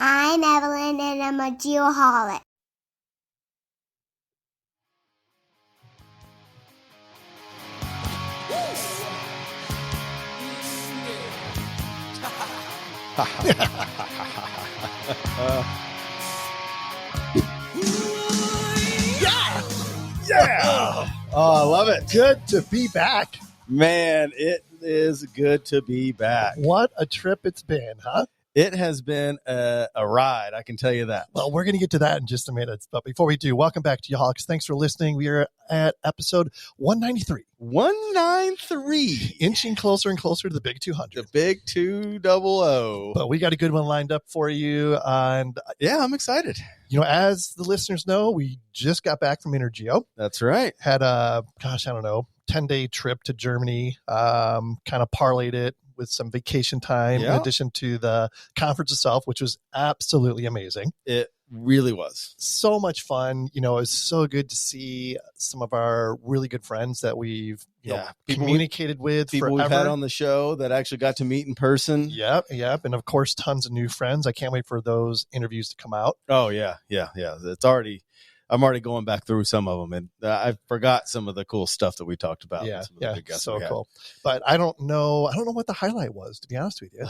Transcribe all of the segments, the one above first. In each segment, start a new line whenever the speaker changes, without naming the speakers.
I'm Evelyn, and I'm a geoholic.
Yeah. Oh, I love it.
Good to be back.
Man, it is good to be back.
What a trip it's been, huh?
It has been a ride, I can tell you that.
Well, we're going to get to that in just a minute. But before we do, welcome back to Geoholics. Thanks for listening. We are at episode 193.
193.
Inching closer and closer to the big 200.
The big 200.
But we got a good one lined up for you. And
yeah, I'm excited.
You know, as the listeners know, we just got back from Energeo.
That's right.
Had a, 10-day trip to Germany. Kind of parlayed it with some vacation time in addition to the conference itself, which was absolutely amazing.
It really was.
So much fun. You know, it was so good to see some of our really good friends that we've communicated with
people
forever.
We've had on the show that actually got to meet in person.
Yep. And of course, tons of new friends. I can't wait for those interviews to come out.
Oh, yeah. I'm already going back through some of them, and I forgot some of the cool stuff that we talked about.
Yeah, so cool. But I don't know what the highlight was, to be honest with you.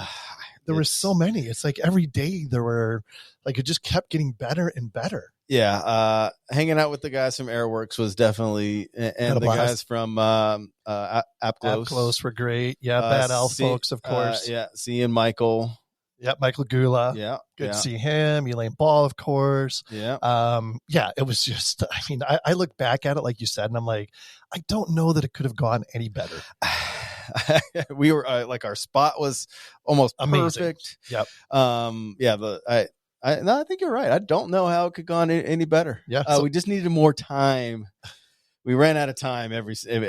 There were so many. It's like every day there were, like, it just kept getting better and better.
Yeah, hanging out with the guys from Airworks was definitely, and the guys from AppClose.
AppClose were great. Yeah, Bad Elf folks, of course.
Seeing Michael.
Yep, Michael Gula.
Yeah.
Good to see him. Elaine Ball, of course.
Yeah.
It was just, I look back at it, like you said, and I'm like, I don't know that it could have gone any better.
We were our spot was almost
amazing.
Perfect.
Yep.
I think you're right. I don't know how it could have gone any better.
Yeah.
We just needed more time. We ran out of time. Everything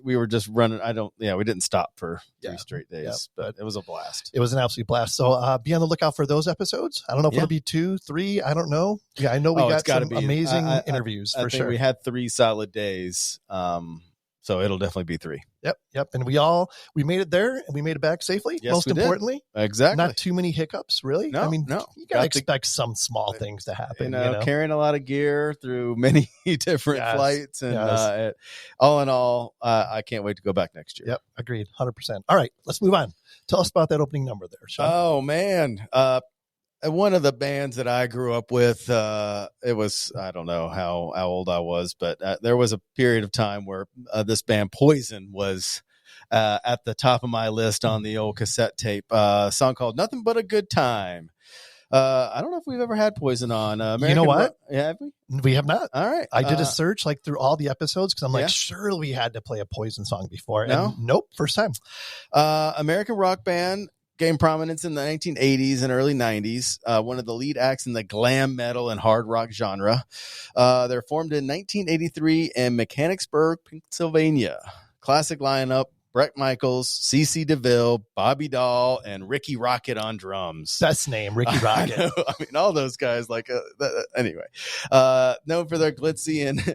we were just running. We didn't stop for 3 straight days, but it was a blast.
It was an absolute blast. So be on the lookout for those episodes. I don't know if it'll be 2, 3. I don't know. Yeah, I know we got some amazing interviews for sure.
We had 3 solid days. So it'll definitely be 3.
Yep. And we made it there and we made it back safely.
Yes,
most importantly.
Exactly.
Not too many hiccups, really.
No,
you got to expect some small things to happen.
Carrying a lot of gear through many different flights. And all in all, I can't wait to go back next year.
Yep. Agreed. 100%. All right, let's move on. Tell us about that opening number there, Sean.
Oh, man. One of the bands that I grew up with, it was, I don't know how old I was, but there was a period of time where this band Poison was at the top of my list on the old cassette tape, a song called Nothing But a Good Time. I don't know if we've ever had Poison on.
You know what?
Have we?
We have not.
All right.
I did a search through all the episodes because I'm like, surely we had to play a Poison song before.
No?
And nope, first time.
American rock band. Gained prominence in the 1980s and early 90s. One of the lead acts in the glam metal and hard rock genre. They're formed in 1983 in Mechanicsburg, Pennsylvania. Classic lineup: Bret Michaels, CeCe DeVille, Bobby Dahl, and Ricky Rocket on drums.
Best name, Ricky Rocket.
I mean, all those guys. Anyway, known for their glitzy and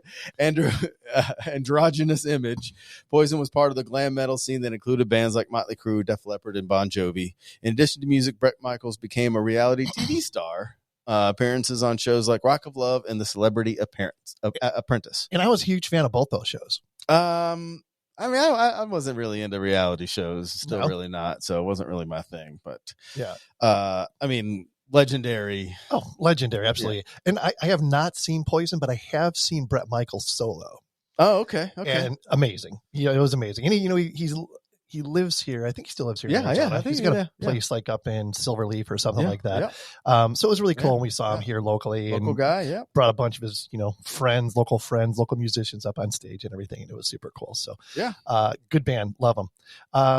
androgynous image, Poison was part of the glam metal scene that included bands like Motley Crue, Def Leppard, and Bon Jovi. In addition to music, Bret Michaels became a reality TV star. Appearances on shows like Rock of Love and The Celebrity Apprentice.
And I was a huge fan of both those shows.
I wasn't really into reality shows, still really not. So it wasn't really my thing, but legendary. Oh, legendary. Absolutely.
Yeah. And I have not seen Poison, but I have seen Bret Michaels solo.
Oh, okay.
And amazing. It was amazing. And he lives here. I think he still lives here.
Yeah. I think
he's got a place up in Silverleaf or something like that. Yeah. So it was really cool when we saw him here locally.
Local guy, yeah.
Brought a bunch of his, friends, local musicians up on stage and everything. And it was super cool. So good band. Love them.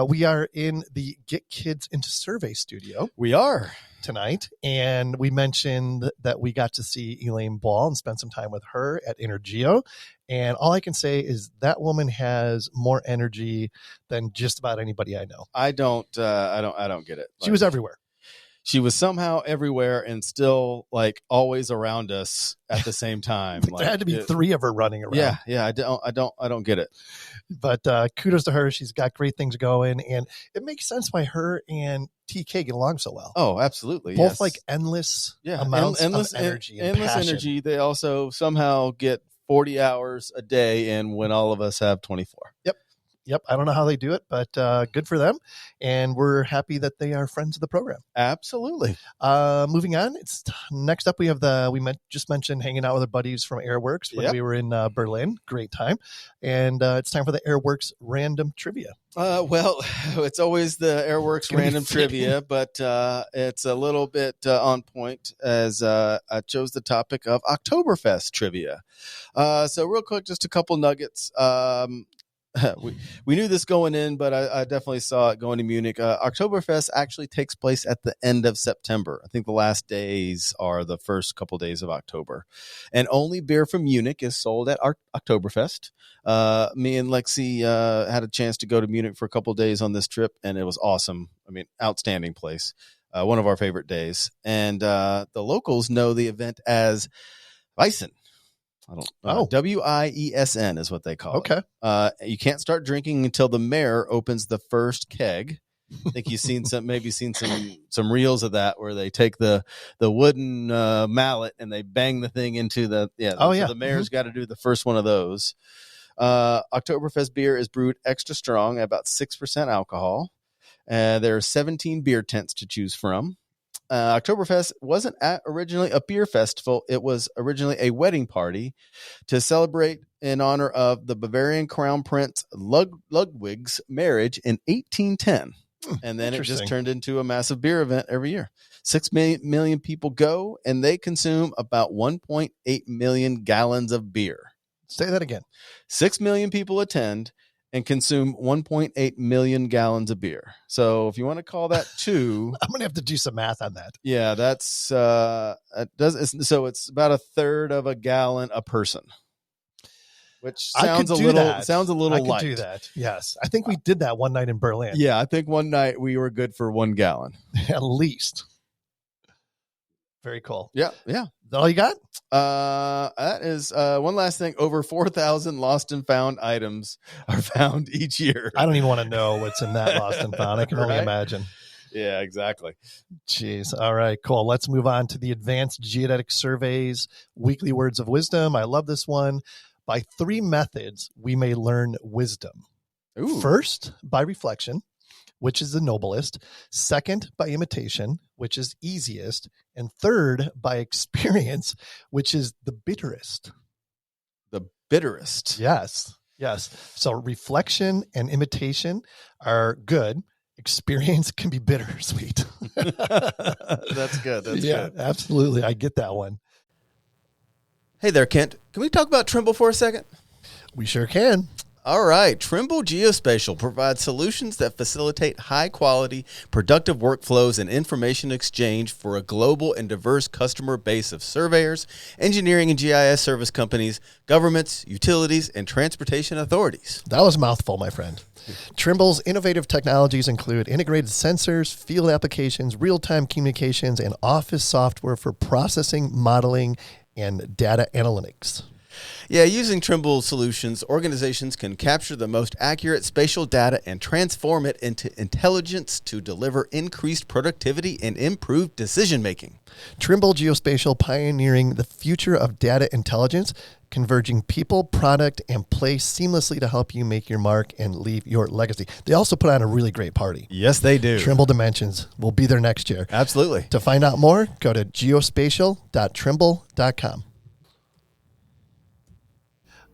We are in the Get Kids Into Survey studio.
We are.
Tonight, and we mentioned that we got to see Elaine Ball and spend some time with her at Energeo, and all I can say is that woman has more energy than just about anybody I know.
I don't get it.
She was everywhere.
she was somehow everywhere and still like always around us at the same time.
There had to be 3 of her running around.
Yeah. I don't get it.
But kudos to her. She's got great things going, and it makes sense why her and TK get along so well.
Oh, absolutely.
Both like endless amounts of energy and
endless
passion.
energy. They also somehow get 40 hours a day in when all of us have 24.
Yep. I don't know how they do it, but good for them. And we're happy that they are friends of the program.
Absolutely.
Moving on. Next up, we have just mentioned hanging out with our buddies from Airworks when we were in Berlin. Great time. And it's time for the Airworks random trivia.
Well, it's always the Airworks random trivia, but it's a little bit on point as I chose the topic of Oktoberfest trivia. So real quick, just a couple nuggets. We knew this going in, but I definitely saw it going to Munich. Oktoberfest actually takes place at the end of September. I think the last days are the first couple days of October. And only beer from Munich is sold at Oktoberfest. Me and Lexi had a chance to go to Munich for a couple days on this trip, and it was awesome. I mean, outstanding place. One of our favorite days. And the locals know the event as Weissen. Wiesen is what they call it. Okay. You can't start drinking until the mayor opens the first keg. I think you've seen some reels of that where they take the wooden mallet and they bang the thing into the So the mayor's got to do the first one of those. Oktoberfest beer is brewed extra strong at about 6% alcohol. There are 17 beer tents to choose from. Oktoberfest wasn't originally a beer festival. It was originally a wedding party to celebrate in honor of the Bavarian Crown Prince Ludwig's marriage in 1810. And then it just turned into a massive beer event every year. 6 million people go, and they consume about 1.8 million gallons of beer.
Say that again.
6 million people attend and consume 1.8 million gallons of beer. So if you want to call that 2,
I'm going to have to do some math on that.
Yeah, that's so it's about a third of a gallon a person, which sounds a little light.
I could do that. Yes, I think we did that one night in Berlin.
Yeah, I think one night we were good for 1 gallon
at least. Very cool.
Yeah.
Is that all you got?
That is one last thing. Over 4,000 lost and found items are found each year.
I don't even want to know what's in that lost and found. I can only imagine.
Yeah, exactly.
Jeez. All right, cool. Let's move on to the Advanced Geodetic Surveys Weekly Words of Wisdom. I love this one. By 3 methods, we may learn wisdom.
Ooh.
First, by reflection, which is the noblest. Second, by imitation, which is easiest. And third, by experience, which is the bitterest.
The bitterest.
Yes. So reflection and imitation are good. Experience can be bittersweet.
That's good. That's good.
Absolutely. I get that one.
Hey there, Kent. Can we talk about Trimble for a second?
We sure can.
All right. Trimble Geospatial provides solutions that facilitate high-quality, productive workflows and information exchange for a global and diverse customer base of surveyors, engineering and GIS service companies, governments, utilities, and transportation authorities.
That was a mouthful, my friend. Trimble's innovative technologies include integrated sensors, field applications, real-time communications, and office software for processing, modeling, and data analytics.
Yeah, using Trimble solutions, organizations can capture the most accurate spatial data and transform it into intelligence to deliver increased productivity and improved decision-making.
Trimble Geospatial pioneering the future of data intelligence, converging people, product, and place seamlessly to help you make your mark and leave your legacy. They also put on a really great party.
Yes, they do.
Trimble Dimensions. We'll be there next year.
Absolutely.
To find out more, go to geospatial.trimble.com.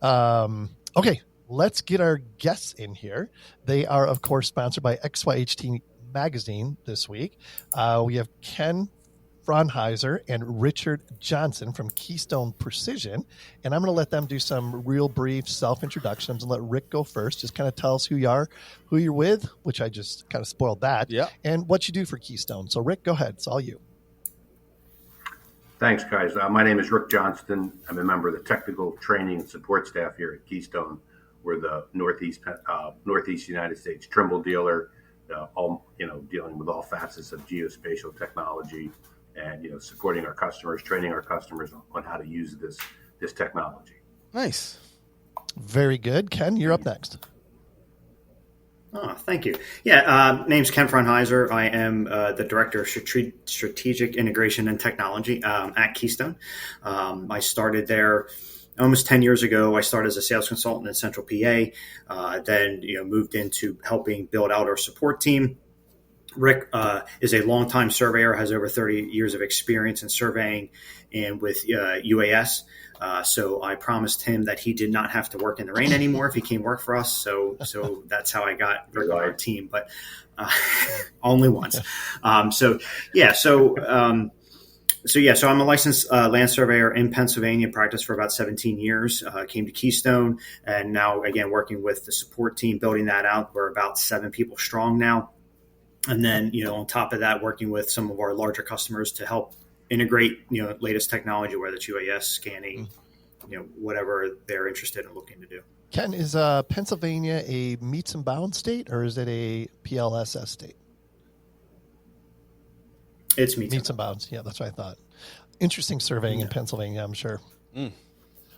Okay, let's get our guests in here. They are, of course, sponsored by XYHT Magazine this week. We have Ken Fraunheiser and Richard Johnson from Keystone Precision. And I'm going to let them do some real brief self-introductions and let Rick go first. Just kind of tell us who you are, who you're with, which I just kind of spoiled that, and what you do for Keystone. So, Rick, go ahead. It's all you.
Thanks, guys. My name is Rick Johnston. I'm a member of the technical training and support staff here at Keystone. We're the Northeast United States Trimble dealer. all dealing with all facets of geospatial technology, and supporting our customers, training our customers on how to use this technology.
Nice.
Very good. Ken, you're up next.
Oh, thank you. Yeah, name's Ken Franheiser. I am the Director of Strategic Integration and Technology at Keystone. I started there almost 10 years ago. I started as a sales consultant in Central PA, then moved into helping build out our support team. Rick is a longtime surveyor, has over 30 years of experience in surveying and with UAS. So I promised him that he did not have to work in the rain anymore if he came work for us. So that's how I got Rick on our team, but only once. So I'm a licensed land surveyor in Pennsylvania, practiced for about 17 years, came to Keystone, and now, again, working with the support team, building that out. We're about 7 people strong now. And then, on top of that, working with some of our larger customers to help integrate, latest technology, whether it's UAS, scanning, whatever they're interested in looking to do.
Ken, is Pennsylvania a meets and bounds state, or is it a PLSS state?
It's
meets and bounds. Yeah, that's what I thought. Interesting surveying in Pennsylvania, I'm sure.
Mm.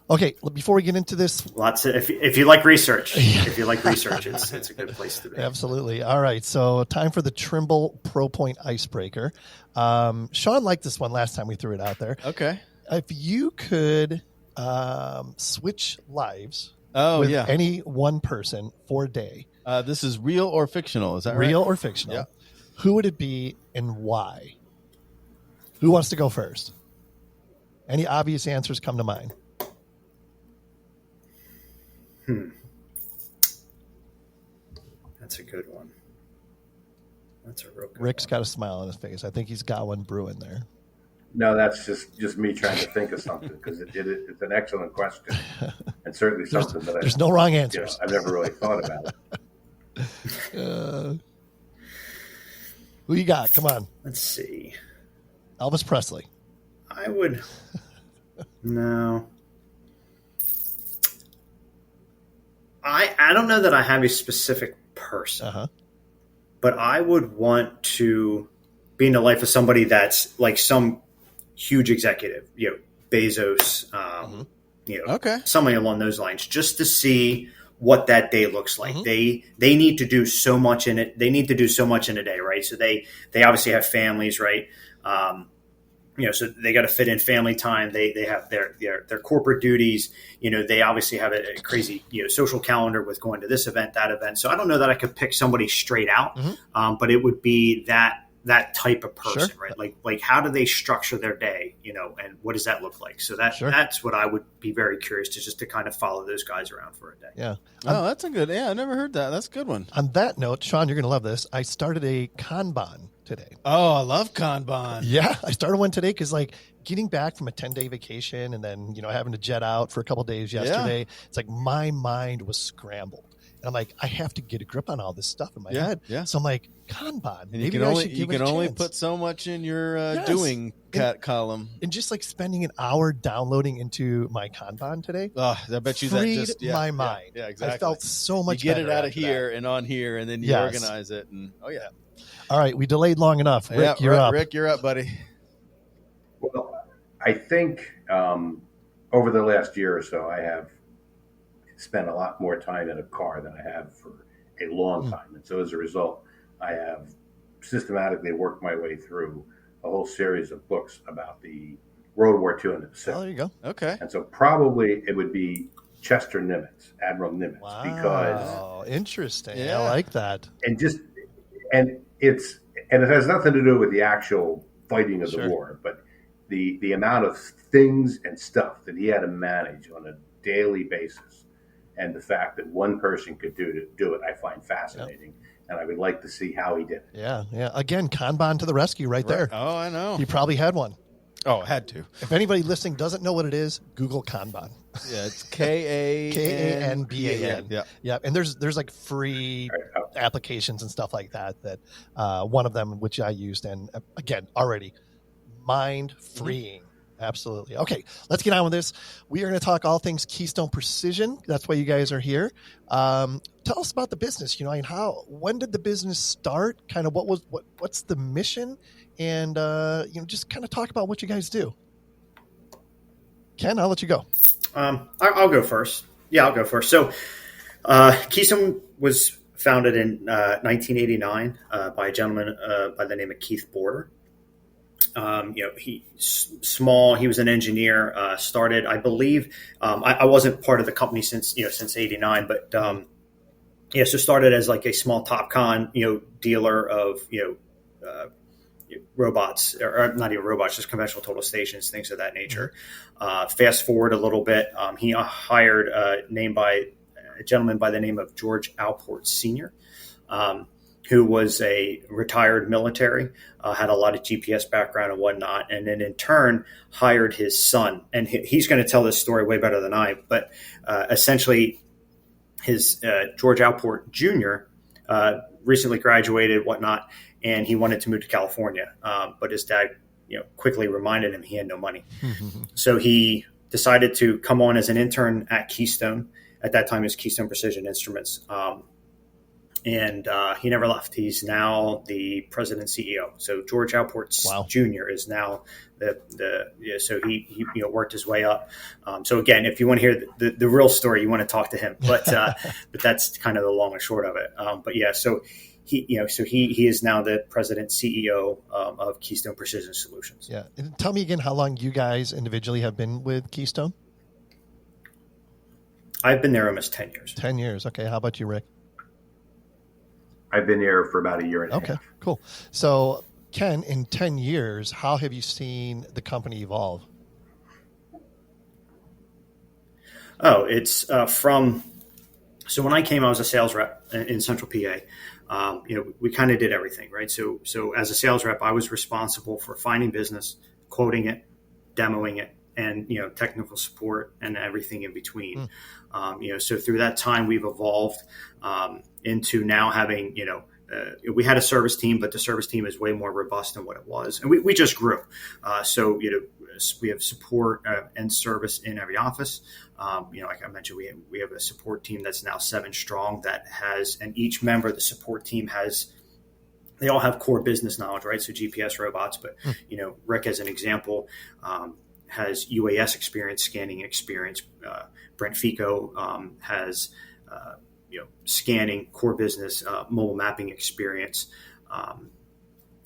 Okay, before we get into this,
if you like research, it's a good place to be.
Absolutely. All right, so time for the Trimble ProPoint icebreaker. Sean liked this one last time we threw it out there.
Okay.
If you could switch lives with any one person for a day,
this is real or fictional? Is that right?
Real or fictional?
Yeah.
Who would it be and why? Who wants to go first? Any obvious answers come to mind?
That's a good one. That's a real good
Rick's
one.
got a smile on his face. I think he's got one brewing there.
No, that's just me trying to think of something, because it's an excellent question, and certainly something that
there's no wrong answers.
I've never really thought about it.
Who you got? Come on.
Let's see.
Elvis Presley.
I would. No. I don't know that I have a specific person, but I would want to be in the life of somebody that's like some huge executive, Bezos, somebody along those lines, just to see what that day looks like. They need to do so much in it. They need to do so much in a day, right? So they obviously have families, right? So they got to fit in family time. They have their corporate duties. They obviously have a crazy, social calendar with going to this event, that event. So I don't know that I could pick somebody straight out, but it would be that type of person, sure. Right? Like how do they structure their day, and what does that look like? So that's what I would be very curious to kind of follow those guys around for a day.
Yeah.
That's a good, I never heard that. That's a good one.
On that note, Sean, you're going to love this. I started a Kanban today.
Oh, I love Kanban.
Yeah. I started one today because getting back from a 10-day vacation and then, having to jet out for a couple days yesterday, it's like my mind was scrambled. And I'm like, I have to get a grip on all this stuff in my head. Yeah. So I'm like, Kanban.
And you can only put so much in your doing column.
And just like spending an hour downloading into my Kanban today.
Oh, I bet you
freed
that just
my mind.
Yeah, exactly.
I felt so much
better. You get it out of here
that.
and on here, and then you organize it. And
all right, we delayed long enough. Rick, you're up.
Rick, you're up, buddy.
Well, I think over the last year or so, I have spent a lot more time in a car than I have for a long time. And so as a result, I have systematically worked my way through a whole series of books about the World War II and the Pacific.
Oh, there you go.
Okay.
And so probably it would be Chester Nimitz, Admiral Nimitz,
because interesting. Yeah. I like that.
And it has nothing to do with the actual fighting of the war, but the amount of things and stuff that he had to manage on a daily basis, and the fact that one person could do it, I find fascinating. And I would like to see how he did it.
Yeah. Again, Kanban to the rescue right there.
Oh, I know.
He probably had one.
Oh, had to.
If anybody listening doesn't know what it is, Google Kanban.
Yeah, it's Kanban.
Yeah. And there's like free applications and stuff like that one of them, which I used, and again, already mind freeing. Absolutely. Okay, let's get on with this. We are going to talk all things Keystone Precision. That's why you guys are here. Tell us about the business. And when did the business start? Kind of what's the mission, and just kind of talk about what you guys do. Ken, I'll let you go.
I'll go first. Yeah, I'll go first. So, Keystone was founded in 1989 by a gentleman by the name of Keith Border. He was an engineer, started, I believe, I wasn't part of the company since 89, but, so started as like a small TopCon, dealer of, robots, or not even robots, just conventional total stations, things of that nature. Fast forward a little bit. He hired a gentleman by the name of George Alport Sr., who was a retired military, had a lot of GPS background and whatnot, and then in turn hired his son. And he's going to tell this story way better than I, but essentially his George Alport Jr. Recently graduated, whatnot, and he wanted to move to California. But his dad quickly reminded him he had no money. So he decided to come on as an intern at Keystone. At that time, it was Keystone Precision Instruments. And he never left. He's now the president and CEO. So George Alport Jr. is now so he worked his way up. So again, if you want to hear the real story, you want to talk to him. But but that's kind of the long and short of it. But yeah, so he is now the president CEO of Keystone Precision Solutions.
Yeah, and tell me again how long you guys individually have been with Keystone.
I've been there almost 10 years.
10 years. Okay. How about you, Rick?
I've been here for about a year and a half.
Okay, cool. So, Ken, in 10 years, how have you seen the company evolve?
Oh, it's so when I came, I was a sales rep in Central PA. We kind of did everything, right? So as a sales rep, I was responsible for finding business, quoting it, demoing it, and technical support and everything in between. So through that time, we've evolved into now having we had a service team, but the service team is way more robust than what it was, and we just grew. So we have support and service in every office. Like I mentioned, we have a support team that's now 7 strong and each member of the support team they all have core business knowledge, right? So GPS robots, but Rick, as an example, has UAS experience, scanning experience. Brent Fico has scanning, core business, mobile mapping experience.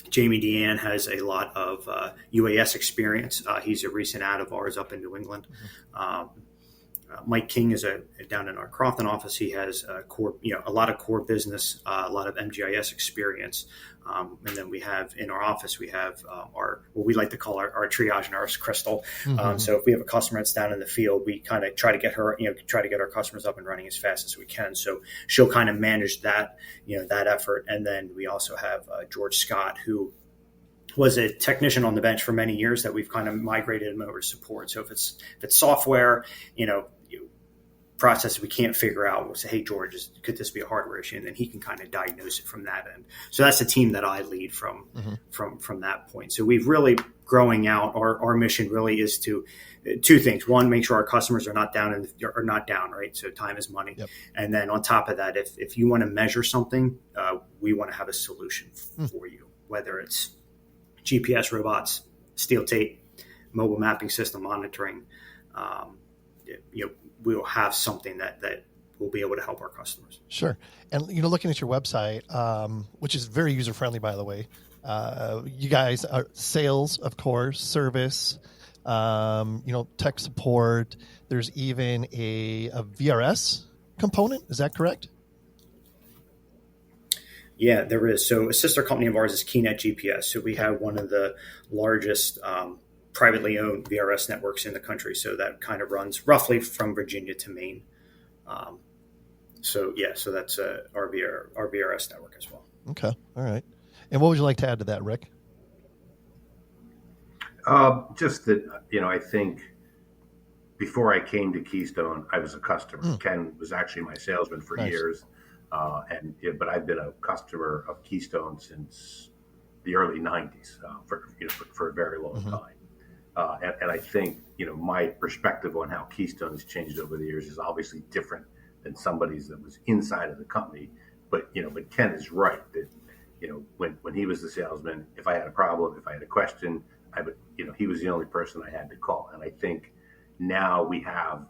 Jamie Deanne has a lot of UAS experience. He's a recent ad of ours up in New England. Mike King is down in our Crofton office. He has a lot of core business, a lot of MGIS experience. And then we have in our office, we have what we like to call our triage nurse, Crystal. So if we have a customer that's down in the field, we kind of try to get her, try to get our customers up and running as fast as we can. So she'll kind of manage that, that effort. And then we also have George Scott, who was a technician on the bench for many years that we've kind of migrated him over to support. So if it's software, process we can't figure out, we'll say, hey, George, could this be a hardware issue? And then he can kind of diagnose it from that end. So that's the team that I lead from that point. So we've really growing out. Our mission really is to 2 things. One, make sure our customers are not down, right? So time is money. Yep. And then on top of that, if you want to measure something, we want to have a solution for you, whether it's GPS robots, steel tape, mobile mapping system monitoring. We will have something that will be able to help our customers.
Sure. And, looking at your website, which is very user-friendly, by the way, you guys are sales, of course, service, tech support. There's even a VRS component. Is that correct?
Yeah, there is. So a sister company of ours is KeyNet GPS. So we have one of the largest privately owned VRS networks in the country. So that kind of runs roughly from Virginia to Maine. So that's our VRS network as well.
Okay. All right. And what would you like to add to that, Rick?
Just that, I think before I came to Keystone, I was a customer. Ken was actually my salesman for years. But I've been a customer of Keystone since the early 90s for a very long time. And I think, my perspective on how Keystone has changed over the years is obviously different than somebody's that was inside of the company. But Ken is right that, when he was the salesman, if I had a problem, if I had a question, I would, he was the only person I had to call. And I think now we have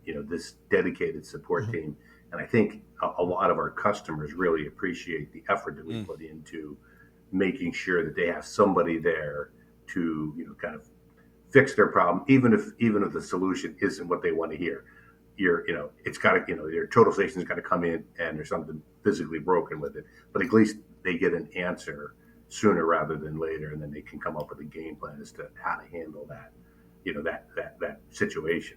this dedicated support team. And I think a lot of our customers really appreciate the effort that we put into making sure that they have somebody there to, kind of fix their problem, even if the solution isn't what they want to hear. It's got to, your total station's got to come in and there's something physically broken with it, but at least they get an answer sooner rather than later, and then they can come up with a game plan as to how to handle that, that situation.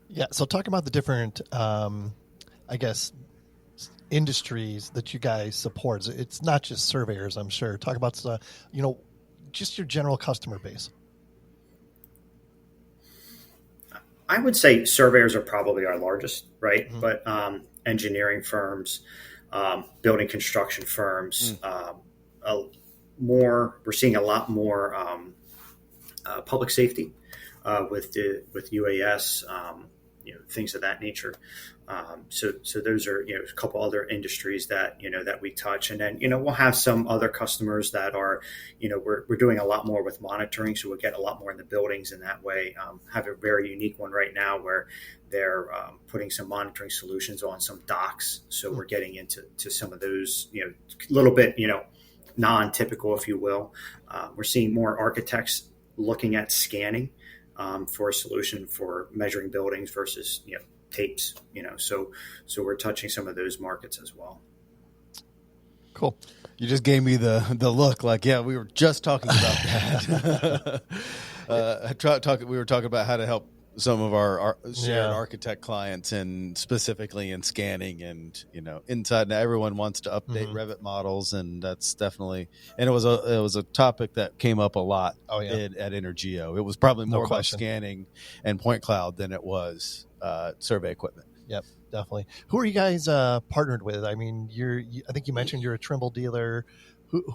Yeah. So talk about the different, I guess, industries that you guys support. It's not just surveyors, I'm sure. Talk about, just your general customer base.
I would say surveyors are probably our largest, right? Mm-hmm. But engineering firms, building construction firms, we're seeing a lot more public safety with UAS, things of that nature. So those are, a couple other industries that, that we touch. And then, we'll have some other customers that are, we're doing a lot more with monitoring. So we'll get a lot more in the buildings in that way. Have a very unique one right now where they're putting some monitoring solutions on some docks. So we're getting into some of those, a little bit, non-typical, if you will. We're seeing more architects looking at scanning for a solution for measuring buildings versus, tapes, so we're touching some of those markets as well.
Cool.
You just gave me the look like, yeah, we were just talking about that. We were talking about how to help some of our shared architect clients, and specifically in scanning and, inside. Now everyone wants to update Revit models, and that's definitely, and it was a topic that came up a lot at Energeo. It was probably more about scanning and point cloud than it was survey equipment.
Yep, definitely. Who are you guys partnered with? I mean, I think you mentioned you're a Trimble dealer.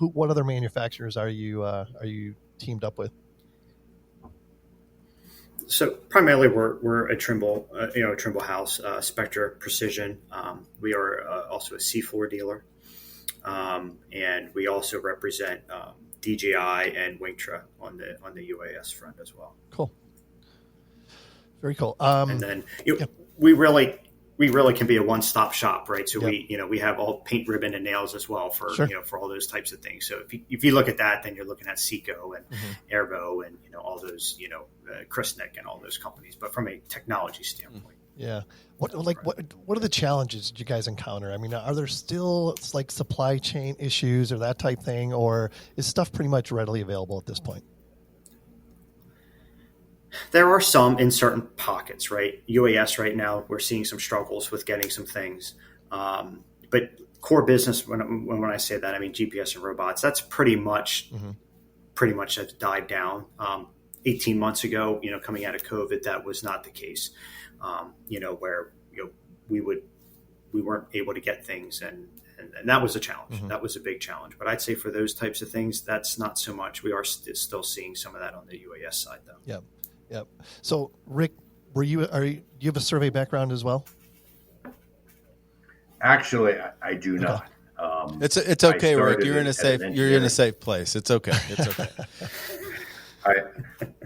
What other manufacturers are you teamed up with?
So primarily we're a Trimble, a Trimble house, Spectra Precision. We are also a C4 dealer, and we also represent DJI and Wingtra on the UAS front as well.
Cool. Very cool.
And then we really can be a one-stop shop, right? So we have all paint, ribbon, and nails as well for for all those types of things. So if you look at that, then you're looking at Seco and Airvo and all those Christnick and all those companies. But from a technology standpoint,
what are the challenges you guys encounter? I mean, are there still like supply chain issues or that type thing, or is stuff pretty much readily available at this point?
There are some in certain pockets, right? UAS right now, we're seeing some struggles with getting some things. But core business, when I say that, I mean GPS and robots. That's pretty much has died down. 18 months ago, coming out of COVID, that was not the case. Where we weren't able to get things, and that was a challenge. That was a big challenge. But I'd say for those types of things, that's not so much. We are still seeing some of that on the UAS side, though.
Yeah. Yep. So, Rick, do you have a survey background as well?
Actually, I do not.
It's okay, Rick. You're in a safe place. It's okay. It's okay.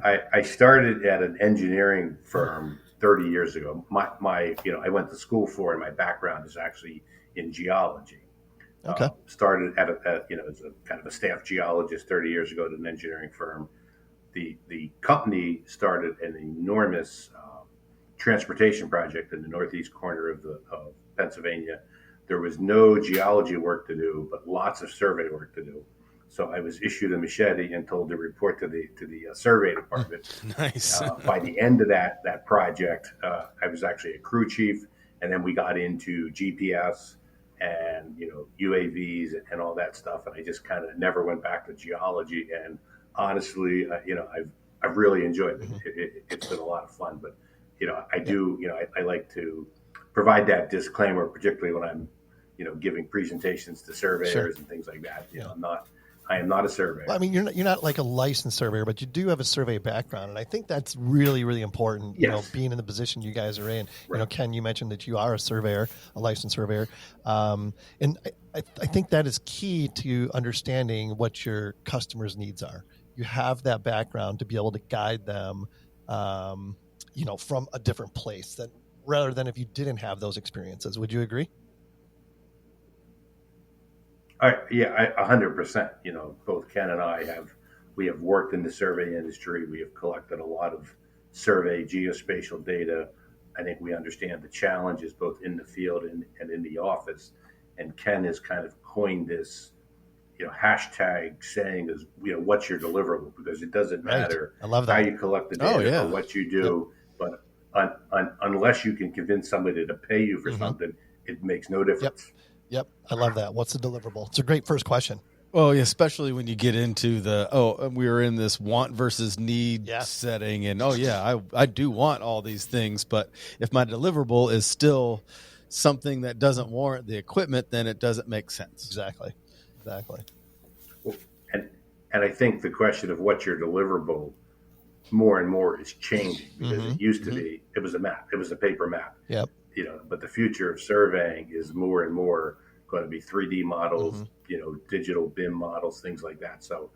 I started at an engineering firm 30 years ago. I went to school for, and my background is actually in geology.
Okay.
Started as a kind of a staff geologist 30 years ago at an engineering firm. The company started an enormous transportation project in the northeast corner of Pennsylvania. There was no geology work to do, but lots of survey work to do. So I was issued a machete and told to report to the survey department.
Nice.
By the end of that project, I was actually a crew chief, and then we got into GPS and UAVs and all that stuff. And I just kind of never went back to geology. And honestly, I've really enjoyed it. It's been a lot of fun, but I like to provide that disclaimer, particularly when I'm giving presentations to surveyors and things like that. I'm I am not a surveyor.
Well, I mean, you're not like a licensed surveyor, but you do have a survey background, and I think that's really, really important. You know,
Yes.
being in the position you guys are in. You know,
Right.
Ken, you mentioned that you are a surveyor, a licensed surveyor, and I think that is key to understanding what your customers' needs are. You have that background to be able to guide them, you know, from a different place than rather than if you didn't have those experiences. Would you agree?
Yeah, 100%. You know, both Ken and I we have worked in the survey industry. We have collected a lot of survey geospatial data. I think we understand the challenges both in the field and in the office. And Ken has kind of coined this, you know, hashtag saying is, you know, what's your deliverable? Because it doesn't
Right.
matter
I love
how
that.
you collect the data
Oh, yeah.
or what you do, but unless you can convince somebody to pay you for
Mhm.
something, it makes no difference.
Yep, I love that. What's the deliverable? It's a great first question.
Well, yeah, especially when you get into we were in this want versus need
Yeah.
setting, and I do want all these things, but if my deliverable is still something that doesn't warrant the equipment, then it doesn't make sense.
Exactly.
And I think the question of what's your deliverable more and more is changing because
Mhm.
it used to be, it was a map, it was a paper map,
Yep.
you know, but the future of surveying is more and more going to be 3D models, you know, digital BIM models, things like that. So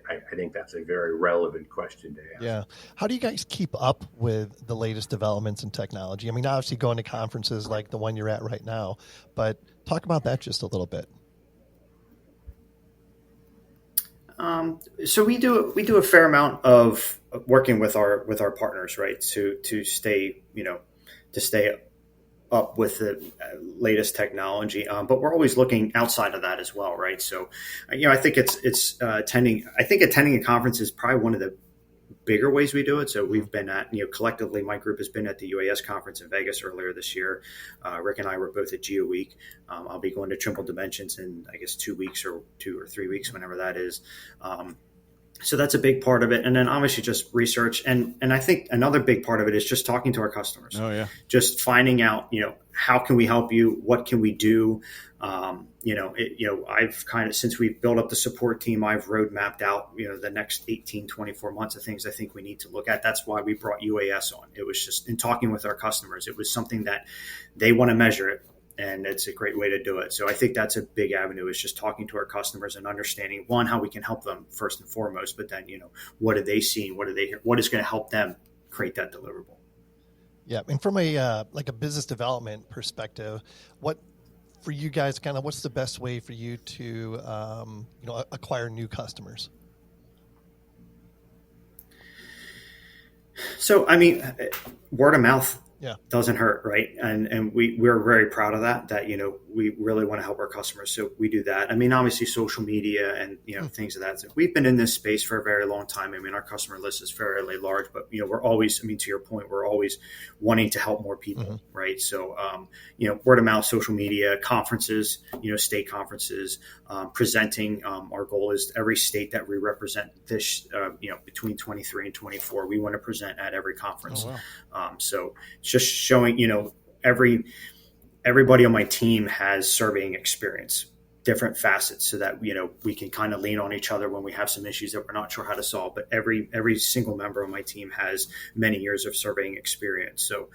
I think that's a very relevant question to ask.
Yeah. How do you guys keep up with the latest developments in technology? I mean, obviously going to conferences like the one you're at right now, but talk about that just a little bit.
So we do a fair amount of working with our partners, right? To stay, you know, to stay up with the latest technology, but we're always looking outside of that as well, right? So, you know, I think attending a conference is probably one of the bigger ways we do it. So we've been at, you know, collectively, my group has been at the UAS conference in Vegas earlier this year. Rick and I were both at Geo Week. I'll be going to Trimble Dimensions in, I guess, 2 weeks or 2 or 3 weeks, whenever that is. So that's a big part of it. And then obviously just research. And I think another big part of it is just talking to our customers.
Oh, yeah.
Just finding out, you know, how can we help you? What can we do? I've kind of, since we've built up the support team, I've road mapped out, you know, the next 18, 24 months of things I think we need to look at. That's why we brought UAS on. It was just in talking with our customers. It was something that they want to measure it. And it's a great way to do it. So I think that's a big avenue, is just talking to our customers and understanding, one, how we can help them first and foremost, but then, you know, what are they seeing? What are they hear? What is going to help them create that deliverable?
Yeah. And from a like a business development perspective, what for you guys, kind of what's the best way for you to, you know, acquire new customers?
So, I mean, word of mouth
Yeah.
doesn't hurt, right? And we're very proud of that, you know, we really want to help our customers. So we do that. I mean, obviously social media and, you know, things of that. So we've been in this space for a very long time. I mean, our customer list is fairly large, but, you know, we're always, I mean, to your point, we're always wanting to help more people, right? So, you know, word of mouth, social media, conferences, you know, state conferences, presenting. Our goal is every state that we represent this, you know, between 23 and 24, we want to present at every conference.
Oh, wow.
So just showing, you know, everybody on my team has surveying experience, different facets, so that, you know, we can kind of lean on each other when we have some issues that we're not sure how to solve. But every single member of my team has many years of surveying experience. So,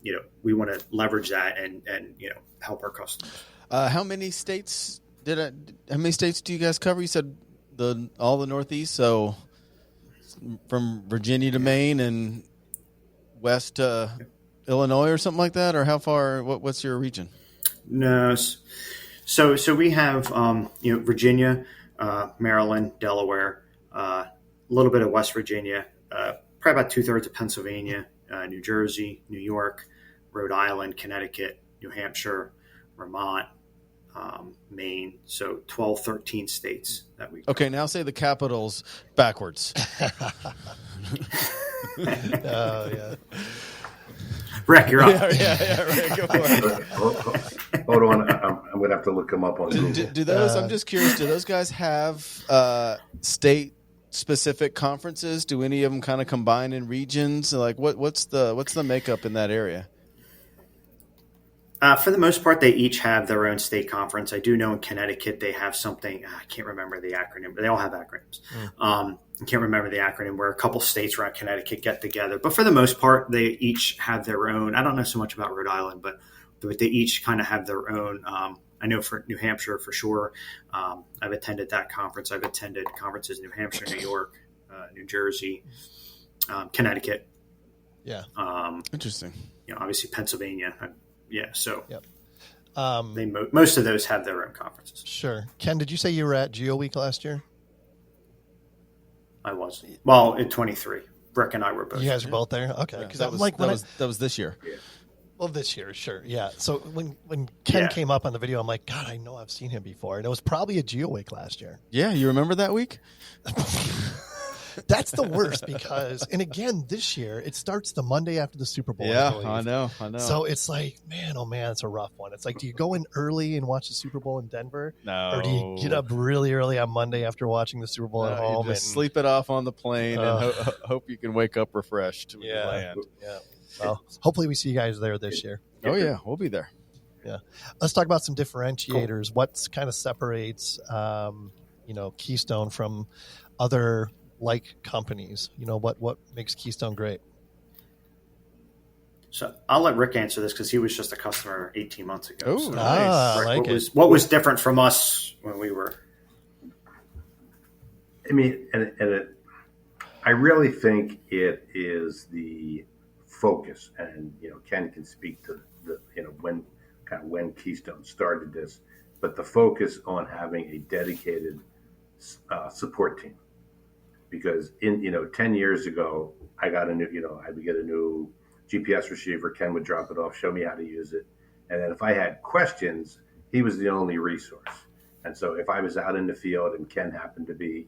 you know, we want to leverage that and, you know, help our customers.
How many states do you guys cover? You said all the Northeast, so from Virginia to Maine and west to Illinois or something like that, or how far? What's your region?
No, so we have you know, Virginia, Maryland, Delaware, a little bit of West Virginia, probably about 2/3 of Pennsylvania, New Jersey, New York, Rhode Island, Connecticut, New Hampshire, Vermont, Maine. So 12, 13 states that we.
Okay, now say the capitals backwards.
Oh, yeah.
Rick, you're up.
yeah, right. Go for it.
Hold on, I'm going to have to look them up on Google.
Do those? I'm just curious. Do those guys have state-specific conferences? Do any of them kind of combine in regions? Like, what's the makeup in that area?
For the most part, they each have their own state conference. I do know in Connecticut they have something. I can't remember the acronym, but they all have acronyms. I can't remember the acronym where a couple states around Connecticut get together. But for the most part, they each have their own. I don't know so much about Rhode Island, but they each kind of have their own. I know for New Hampshire for sure. I've attended that conference. I've attended conferences in New Hampshire, New York, New Jersey, Connecticut.
Yeah.
Interesting.
Obviously Pennsylvania. So
Yep.
most of those have their own conferences.
Sure. Ken, did you say you were at Geo Week last year?
I was. Well, in 23. Rick and I were both.
You guys were both there? Okay.
Yeah,
Because
that
I'm
was,
like,
that was this year.
well, this year, sure. Yeah. So when Ken came up on the video, I'm like, God, I know I've seen him before. And it was probably a Geo Week last year.
Yeah, you remember that week?
That's the worst because, and again, this year, it starts the Monday after the Super Bowl.
Yeah,
I
know.
So it's like, man, oh man, it's a rough one. It's like, do you go in early and watch the Super Bowl in Denver?
No.
Or do you get up really early on Monday after watching the Super Bowl at home?
You just sleep it off on the plane and hope you can wake up refreshed when you
Yeah.
land.
Yeah. Well, hopefully we see you guys there this year.
Oh, yeah, we'll be there.
Yeah. Let's talk about some differentiators. Cool. What kind of separates, Keystone from other like companies? What makes Keystone great?
So I'll let Rick answer this because he was just a customer 18 months ago.
Oh,
so
nice.
Rick,
I like it.
What was different from us when we were?
I mean, I really think it is the focus, and Ken can speak to when Keystone started this, but the focus on having a dedicated support team. Because 10 years ago, I would get a new GPS receiver. Ken would drop it off, show me how to use it. And then if I had questions, he was the only resource. And so if I was out in the field and Ken happened to be,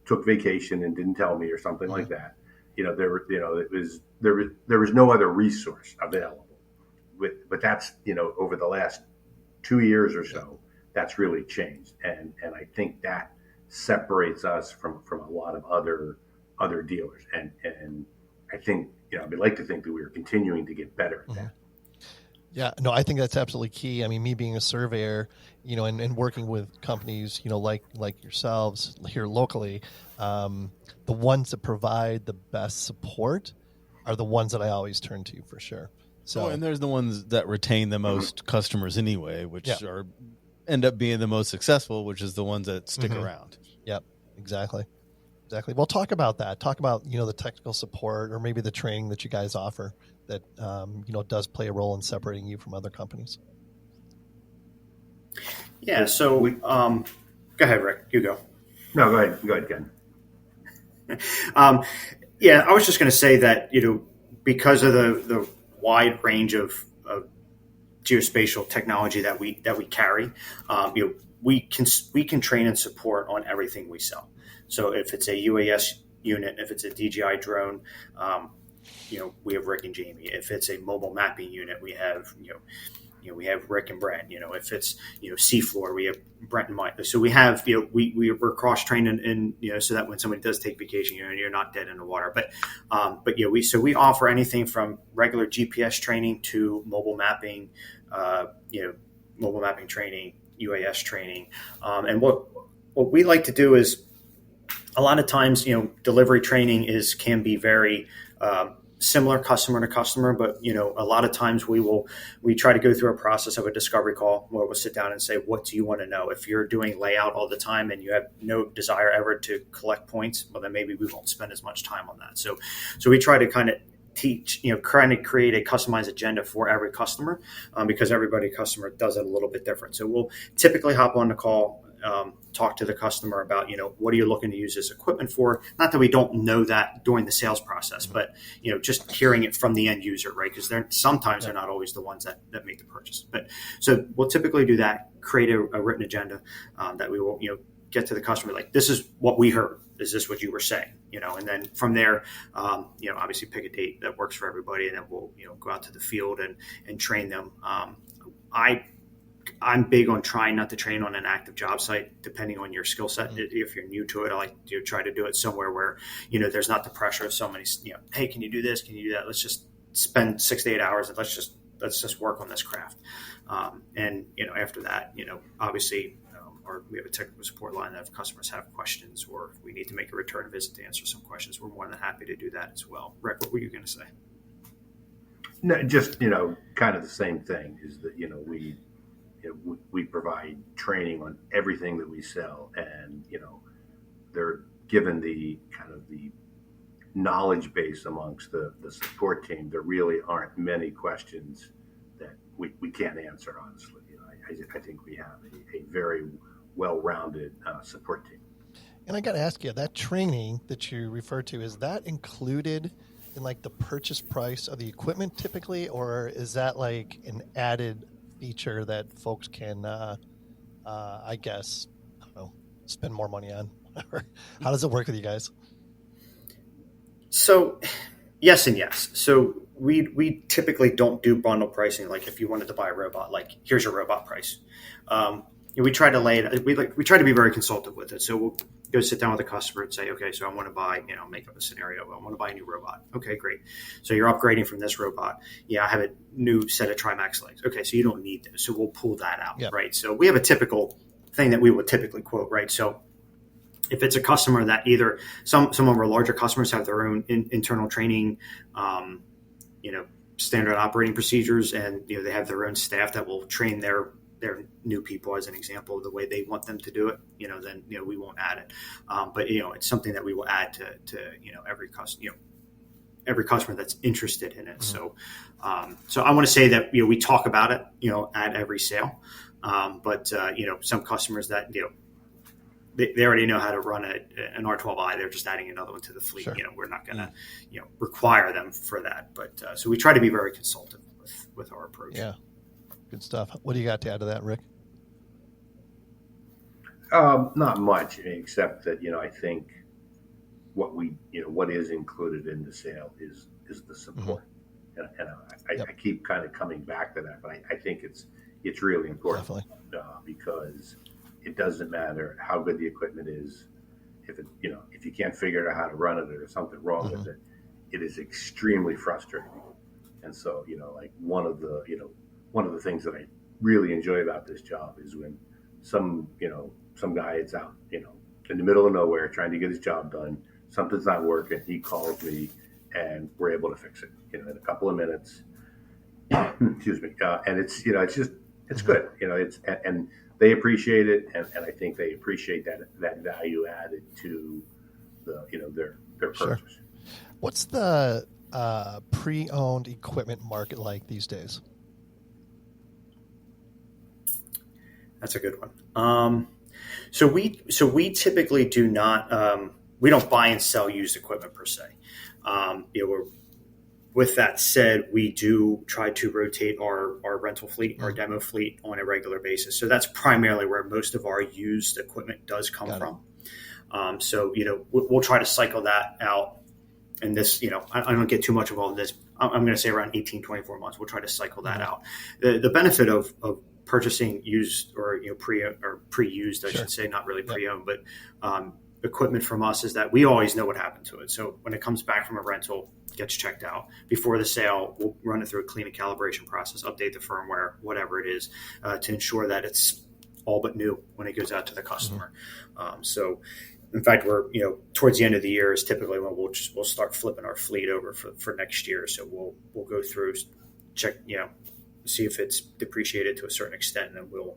took vacation and didn't tell me or something like that, there was no other resource available. But that's, over the last 2 years or so, that's really changed. And I think that separates us from a lot of other dealers, and I think I'd like to think that we're continuing to get better at that.
Yeah, no, I think that's absolutely key. I mean, me being a surveyor, and working with companies, like yourselves here locally, the ones that provide the best support are the ones that I always turn to for sure. So,
and there's the ones that retain the most customers anyway, which end up being the most successful, which is the ones that stick around.
Yep, exactly. Well, talk about that. Talk about, the technical support or maybe the training that you guys offer that, does play a role in separating you from other companies.
Yeah. So, go ahead, Rick. You go.
No, go ahead, Ken.
I was just going to say that, because of the wide range of geospatial technology that we carry, we can train and support on everything we sell. So if it's a UAS unit, if it's a DJI drone, we have Rick and Jamie. If it's a mobile mapping unit, we have we have Rick and Brent. If it's seafloor, we have Brent and Mike. So we have we're cross trained and so that when somebody does take vacation, you're not dead in the water. But we offer anything from regular GPS training to mobile mapping, mobile mapping training, UAS training, and what we like to do is a lot of times delivery training can be very similar customer to customer, but a lot of times we try to go through a process of a discovery call where we'll sit down and say, what do you want to know? If you're doing layout all the time and you have no desire ever to collect points, well then maybe we won't spend as much time on that. So we try to kind of teach, kind of create a customized agenda for every customer, because customer does it a little bit different. So we'll typically hop on the call, talk to the customer about, what are you looking to use this equipment for? Not that we don't know that during the sales process, but, just hearing it from the end user, right? Because they're not always the ones that make the purchase. But so we'll typically do that, create a written agenda that we will, get to the customer, like, this is what we heard. Is this what you were saying? And then from there, obviously pick a date that works for everybody, and then we'll, go out to the field and train them. I'm big on trying not to train on an active job site, depending on your skill set. If you're new to it, I like to try to do it somewhere where, there's not the pressure of so many, hey, can you do this? Can you do that? Let's just spend 6 to 8 hours and let's just let's just work on this craft. And after that, obviously, or we have a technical support line that if customers have questions or if we need to make a return visit to answer some questions, we're more than happy to do that as well. Rick, what were you going to say?
No, just kind of the same thing is that we provide training on everything that we sell, and they're given the kind of the knowledge base amongst the support team. There really aren't many questions that we can't answer, honestly. I think we have a very well-rounded support team.
And I got to ask you, that training that you referred to, is that included in like the purchase price of the equipment typically, or is that like an added feature that folks can, I guess, I don't know, spend more money on? How does it work with you guys?
So yes and yes. So we typically don't do bundle pricing. Like if you wanted to buy a robot, like here's your robot price. We try to lay it. We try to be very consultative with it. So we'll go sit down with the customer and say, okay, so I want to buy, make up a scenario. I want to buy a new robot. Okay, great. So you're upgrading from this robot. Yeah, I have a new set of Trimax legs. Okay, so you don't need those. So we'll pull that out, right? So we have a typical thing that we would typically quote, right? So if it's a customer that either some of our larger customers have their own internal training, standard operating procedures, and they have their own staff that will train their new people, as an example, the way they want them to do it, then we won't add it. But it's something that we will add to every customer that's interested in it.
Mm-hmm.
So I want to say that we talk about it at every sale, but some customers that they already know how to run an R12i. They're just adding another one to the fleet.
Sure.
We're not going to require them for that. But so we try to be very consultative with our approach.
Yeah, good stuff. What do you got to add to that, Rick?
Not much, except that I think what is included in the sale is the support, and I keep kind of coming back to that, but I think it's really important. Because it doesn't matter how good the equipment is, if you can't figure out how to run it or there's something wrong with it, it is extremely frustrating. And so like one of the things that I really enjoy about this job is when some guy is out in the middle of nowhere trying to get his job done, something's not working, he calls me and we're able to fix it in a couple of minutes. Excuse me. And it's it's good. And they appreciate it, and I think they appreciate that value added to their purchase.
Sure. What's the pre-owned equipment market like these days?
That's a good one. So we typically do not we don't buy and sell used equipment per se. With that said, we do try to rotate our rental fleet, our demo fleet on a regular basis. So that's primarily where most of our used equipment does come from. So we'll try to cycle that out. And this, I don't get too much involved in this. I'm going to say around 18, 24 months. We'll try to cycle that out. The benefit of purchasing used or pre-used, I should say, not really pre-owned, but equipment from us is that we always know what happened to it. So when it comes back from a rental, gets checked out before the sale, we'll run it through a clean and calibration process, update the firmware, whatever it is, to ensure that it's all but new when it goes out to the customer. So in fact, we're towards the end of the year is typically when we'll start flipping our fleet over for next year. So we'll go through, check, see if it's depreciated to a certain extent, and then we'll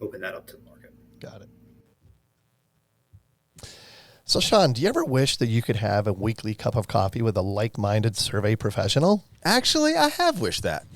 open that up to the market.
Got it. So, Sean, do you ever wish that you could have a weekly cup of coffee with a like-minded survey professional?
Actually, I have wished that.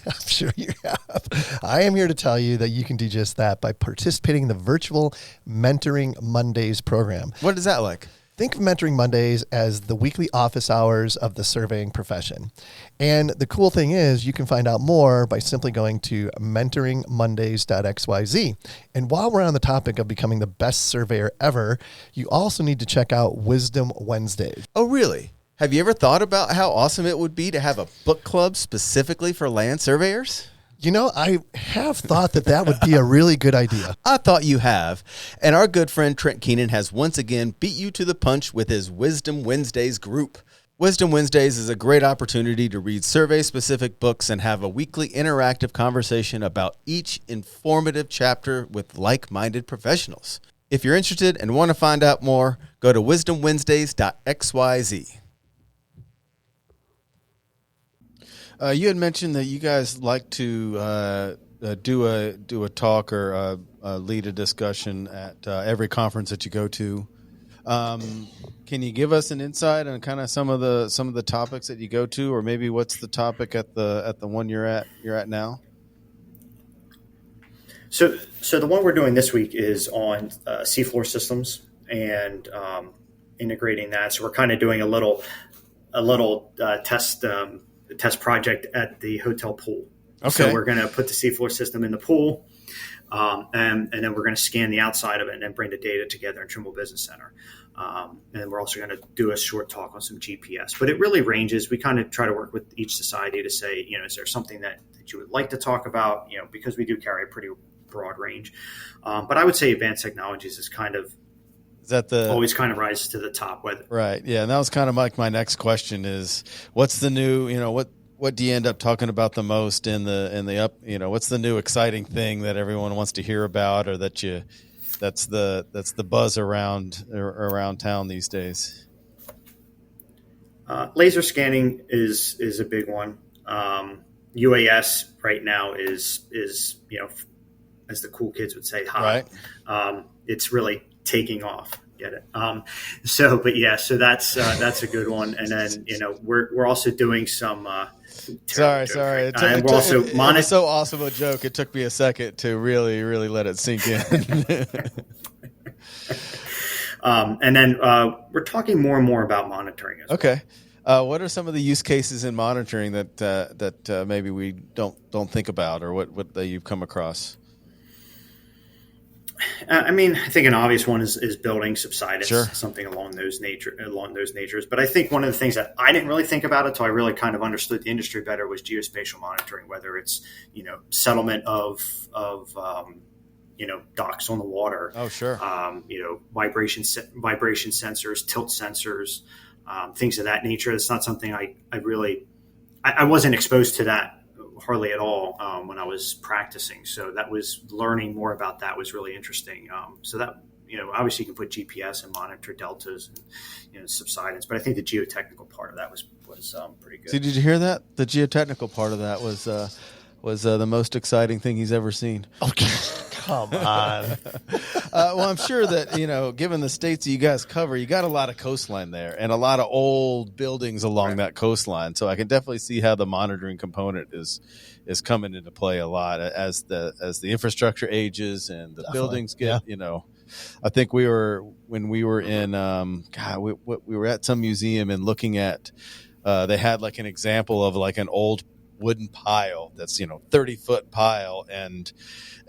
I'm sure you have. I am here to tell you that you can do just that by participating in the virtual Mentoring Mondays program.
What is that like?
Think of Mentoring Mondays as the weekly office hours of the surveying profession. And the cool thing is you can find out more by simply going to mentoringmondays.xyz. And while we're on the topic of becoming the best surveyor ever, you also need to check out Wisdom Wednesdays.
Oh, really? Have you ever thought about how awesome it would be to have a book club specifically for land surveyors?
I have thought that would be a really good idea.
I thought you have. And our good friend Trent Keenan has once again beat you to the punch with his Wisdom Wednesdays group. Wisdom Wednesdays is a great opportunity to read survey-specific books and have a weekly interactive conversation about each informative chapter with like-minded professionals. If you're interested and want to find out more, go to wisdomwednesdays.xyz. You had mentioned that you guys like to do a talk or lead a discussion at every conference that you go to. Can you give us an insight on kind of some of the topics that you go to, or maybe what's the topic at the one you're at now?
So the one we're doing this week is on seafloor systems and integrating that. So we're kind of doing a little test project at the hotel pool.
Okay.
So we're going to put the seafloor system in the pool, and then we're going to scan the outside of it and then bring the data together in Trimble Business Center. And we're also going to do a short talk on some GPS. But it really ranges. We kind of try to work with each society to say, is there something that you would like to talk about? Because we do carry a pretty broad range. But I would say advanced technologies is always kind of rises to the top.
Right. Yeah. And that was kind of like my next question is, what's the new, what do you end up talking about the most in the what's the new exciting thing that everyone wants to hear about, or that's the buzz around town these days?
Laser scanning is a big one. UAS right now is as the cool kids would say, hot. Right. It's really taking off. Get it? So that's a good one. And then we're also doing some. Sorry.
It was so awesome a joke. It took me a second to really, really let it sink in.
And then we're talking more and more about monitoring as well.
Okay. What are some of the use cases in monitoring that maybe we don't think about, or what that you've come across?
I think an obvious one is building subsidence,
sure.
Something along those natures. But I think one of the things that I didn't really think about until I really kind of understood the industry better was geospatial monitoring, whether it's settlement of docks on the water.
Oh, sure.
Vibration sensors, tilt sensors, things of that nature. It's not something I wasn't exposed to that hardly at all when I was practicing. So that was learning more about that was really interesting. So that, obviously you can put GPS and monitor deltas and subsidence, but I think the geotechnical part of that was pretty good.
See, did you hear that? The geotechnical part of that was the most exciting thing he's ever seen.
Okay. Come on.
Well, I'm sure that, given the states that you guys cover, you got a lot of coastline there and a lot of old buildings along that coastline. So I can definitely see how the monitoring component is coming into play a lot as the infrastructure ages and the buildings get, I think when we were in, we were at some museum and looking at, they had like an example of like an old wooden pile that's 30-foot pile, and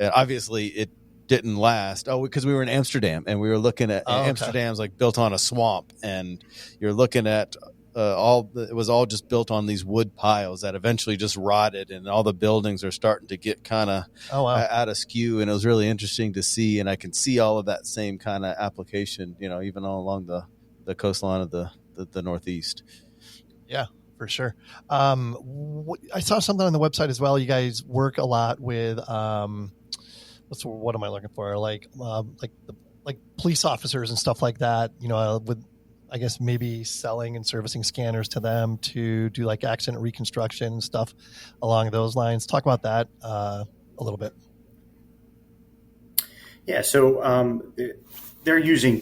obviously it didn't last. Because we were in Amsterdam and we were looking at Amsterdam's like built on a swamp, and you're looking at it was all just built on these wood piles that eventually just rotted, and all the buildings are starting to get kind of out of skew, and it was really interesting to see, and I can see all of that same kind of application even all along the coastline of the Northeast.
Yeah, for sure. I saw something on the website as well. You guys work a lot with what am I looking for? Like police officers and stuff like that. With I guess maybe selling and servicing scanners to them to do like accident reconstruction and stuff along those lines. Talk about that a little bit.
Yeah. So they're using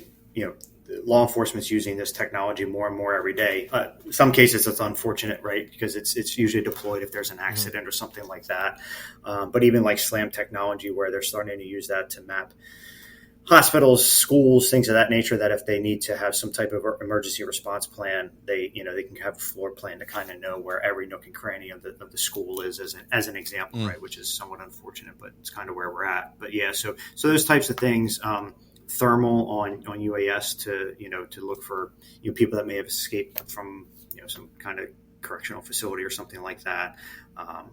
law enforcement's using this technology more and more every day. Some cases it's unfortunate, right? Because it's usually deployed if there's an accident or something like that. But even like SLAM technology, where they're starting to use that to map hospitals, schools, things of that nature, that if they need to have some type of emergency response plan, they can have a floor plan to kind of know where every nook and cranny of the school is as an example, right? Which is somewhat unfortunate, but it's kind of where we're at. But yeah, so those types of things, thermal on UAS to look for people that may have escaped from some kind of correctional facility or something like that.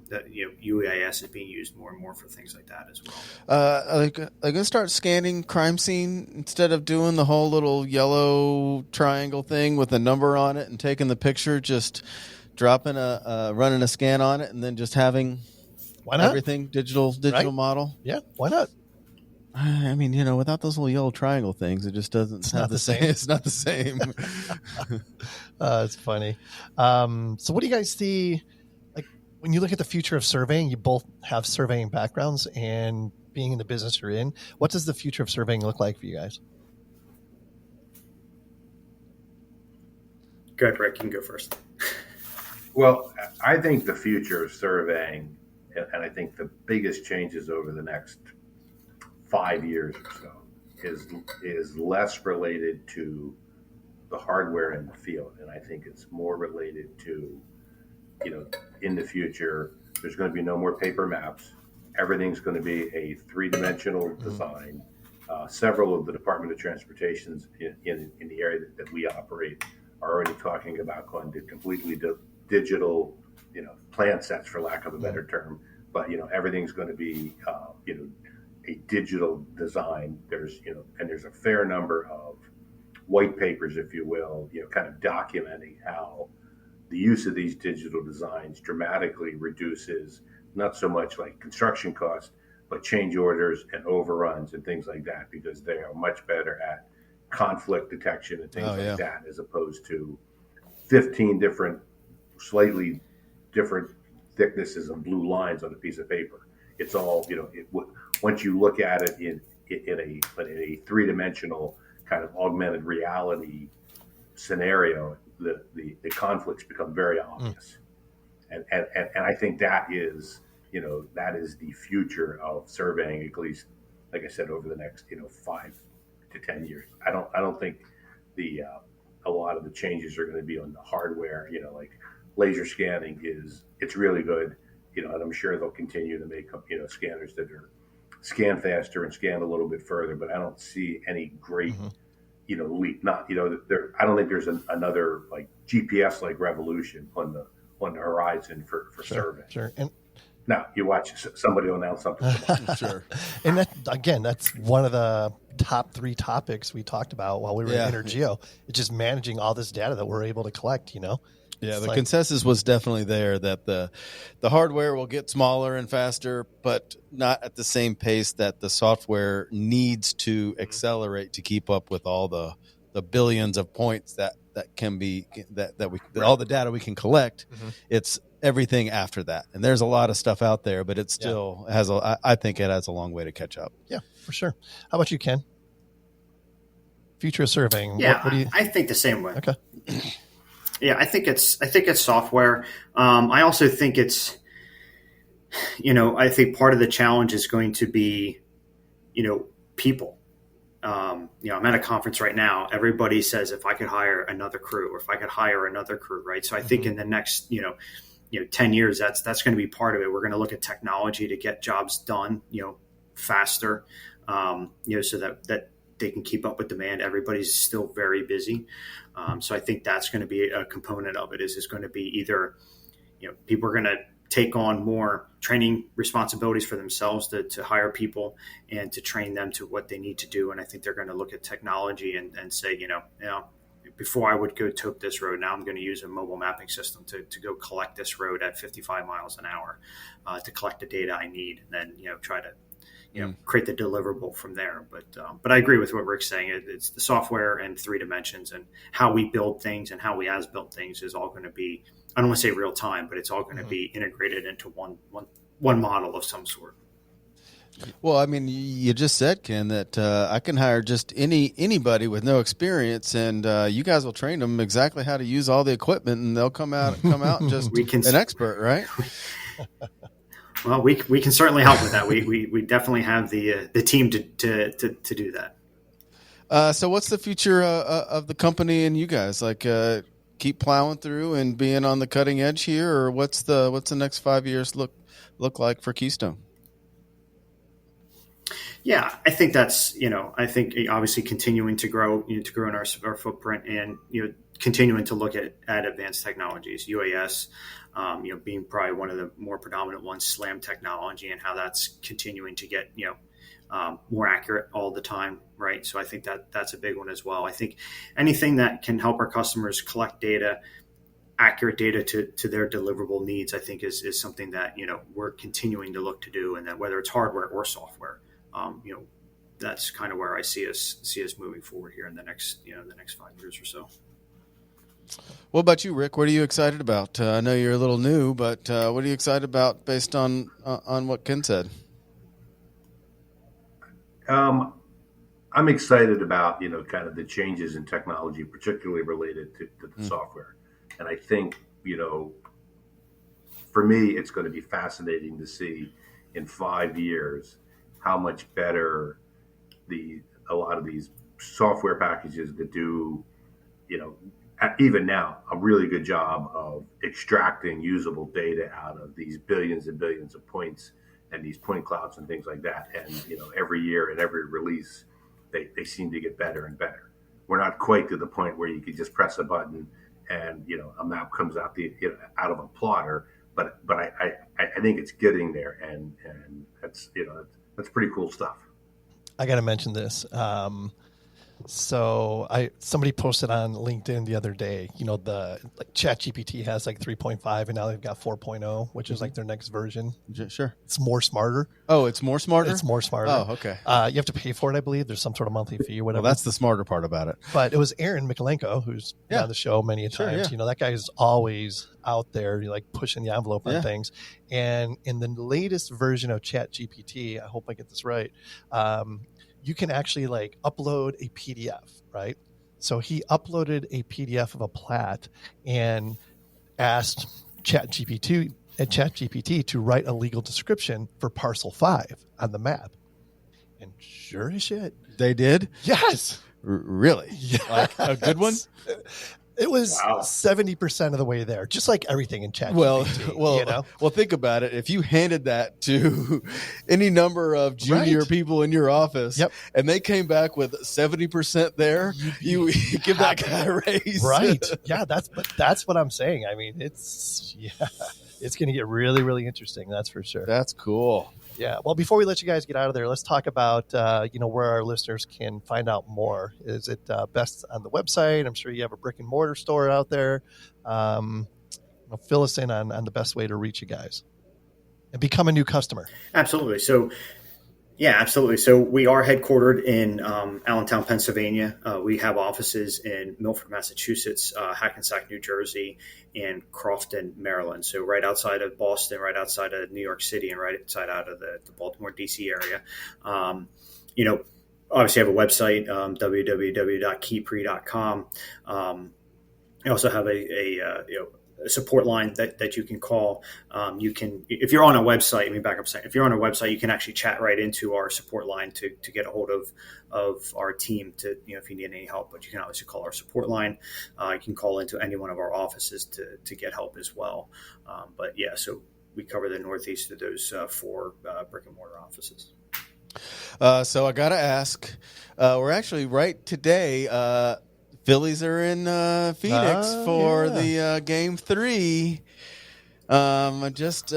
That UEIS is being used more and more for things like that as well.
Are they going to start scanning crime scene instead of doing the whole little yellow triangle thing with a number on it and taking the picture, just dropping running a scan on it and then just having
Why not?
everything digital
Right?
model?
Yeah, why not?
I mean, without those little yellow triangle things, it just doesn't have
not
the
the
same.
same.
It's not the same.
It's funny. So what do you guys see? Like when you look at the future of surveying, you both have surveying backgrounds, and being in the business you're in, what does the future of surveying look like for you guys?
Go ahead, Rick. You can go first.
Well, I think the future of surveying, and I think the biggest changes over the next 5 years or so, is less related to the hardware in the field, and I think it's more related to, in the future, there's going to be no more paper maps. Everything's going to be a three-dimensional design. Several of the Department of Transportation's in the area that we operate are already talking about going to completely digital, plan sets, for lack of a better term. But everything's going to be, a digital design. There's, and there's a fair number of white papers, if you will, kind of documenting how the use of these digital designs dramatically reduces not so much like construction costs, but change orders and overruns and things like that, because they are much better at conflict detection and things like that, as opposed to 15 different, slightly different thicknesses and blue lines on a piece of paper. It's all, once you look at it in a three-dimensional kind of augmented reality scenario, the conflicts become very obvious. And I think that is the future of surveying, at least, like I said, over the next 5 to 10 years. I don't think a lot of the changes are going to be on the hardware. Like laser scanning it's really good, and I'm sure they'll continue to make scanners that are scan faster and scan a little bit further. But I don't see any great leap. Not I don't think there's another like GPS like revolution on the horizon for survey.
Sure. And now
you watch somebody will announce something.
Sure.
And that's one of the top 3 topics we talked about while we were in Intergeo. It's just managing all this data that we're able to collect.
Yeah, the consensus was definitely there that the hardware will get smaller and faster, but not at the same pace that the software needs to accelerate to keep up with all the billions of points that can be all the data we can collect. It's everything after that, and there's a lot of stuff out there, but it still has I think it has a long way to catch up.
Yeah, for sure. How about you, Ken? Future of surveying.
Yeah,
what do you...
I think the same way.
Okay.
Yeah, I think it's software. I also think it's, I think part of the challenge is going to be, people. I'm at a conference right now. Everybody says if I could hire another crew, or if I could hire another crew, right? So I think in the next, 10 years, that's going to be part of it. We're going to look at technology to get jobs done, faster, so that they can keep up with demand. Everybody's still very busy. So I think that's going to be a component of it. Is going to be either, people are going to take on more training responsibilities for themselves to hire people and to train them to what they need to do. And I think they're going to look at technology and say, before I would go tote this road, now I'm going to use a mobile mapping system to go collect this road at 55 miles an hour to collect the data I need, and then, try to create the deliverable from there. But I agree with what Rick's saying. It's the software and 3 dimensions, and how we build things and how we as built things is all going to be, I don't want to say real time, but it's all going to be integrated into one model of some sort.
Well, I mean, you just said, Ken, that I can hire just anybody with no experience, and you guys will train them exactly how to use all the equipment, and they'll come out and just an expert, right?
Well, we can certainly help with that. We definitely have the team to do that.
So what's the future of the company and you guys? Like, keep plowing through and being on the cutting edge here, or what's the next 5 years look like for Keystone?
Yeah, I think that's, I think obviously continuing to grow in our footprint, and, continuing to look at advanced technologies, UAS, being probably one of the more predominant ones, SLAM technology, and how that's continuing to get, more accurate all the time, right? So I think that's a big one as well. I think anything that can help our customers collect data, accurate data to their deliverable needs, I think is something that, we're continuing to look to do, and that whether it's hardware or software, that's kind of where I see us moving forward here in the next 5 years or so.
What about you, Rick? What are you excited about? I know you're a little new, but what are you excited about based on what Ken said?
I'm excited about, kind of the changes in technology, particularly related to the software. And I think, for me, it's going to be fascinating to see in 5 years how much better a lot of these software packages that do, even now, a really good job of extracting usable data out of these billions and billions of points and these point clouds and things like that. And, every year and every release, they seem to get better and better. We're not quite to the point where you could just press a button and, a map comes out out of a plotter. But I think it's getting there, and that's pretty cool stuff.
I got to mention this. So somebody posted on LinkedIn the other day, the ChatGPT has 3.5 and now they've got 4.0, which is their next version.
Sure.
It's more smarter.
Oh, it's more smarter?
It's more smarter.
Oh, okay.
You have to pay for it, I believe. There's some sort of monthly fee or whatever.
Well, that's the smarter part about it.
But it was Aaron Mikolenko, who's been on the show many a times.
Sure,
That guy is always out there, pushing the envelope on things. And in the latest version of ChatGPT, I hope I get this right, you can actually upload a PDF, right? So he uploaded a PDF of a plat and asked ChatGPT to write a legal description for parcel 5 on the map. And sure as shit,
they did?
Yes.
Really?
Yes.
A good one?
It was 70% of the way there, just like everything in ChatGPT.
Well, think about it. If you handed that to any number of junior people in your office, and they came back with 70% there, you give that guy a raise,
right? Yeah, that's what I'm saying. I mean, it's going to get really, really interesting. That's for sure.
That's cool.
Yeah. Well, before we let you guys get out of there, let's talk about, where our listeners can find out more. Is it best on the website? I'm sure you have a brick and mortar store out there. Fill us in on the best way to reach you guys and become a new customer.
Absolutely. So, absolutely. So we are headquartered in Allentown, Pennsylvania. We have offices in Milford, Massachusetts, Hackensack, New Jersey, and Crofton, Maryland. So right outside of Boston, right outside of New York City, and right outside out of the Baltimore, D.C. area. Obviously have a website, www.keypre.com. I also have a support line that you can call. You can, if you're on a website, let me back up a second. If you're on a website, you can actually chat right into our support line to get a hold of our team to, if you need any help, but you can obviously call our support line. You can call into any one of our offices to get help as well. So we cover the Northeast of those 4 brick and mortar offices.
So I got to ask, we're actually right today, Phillies are in Phoenix for the Game 3. I'm just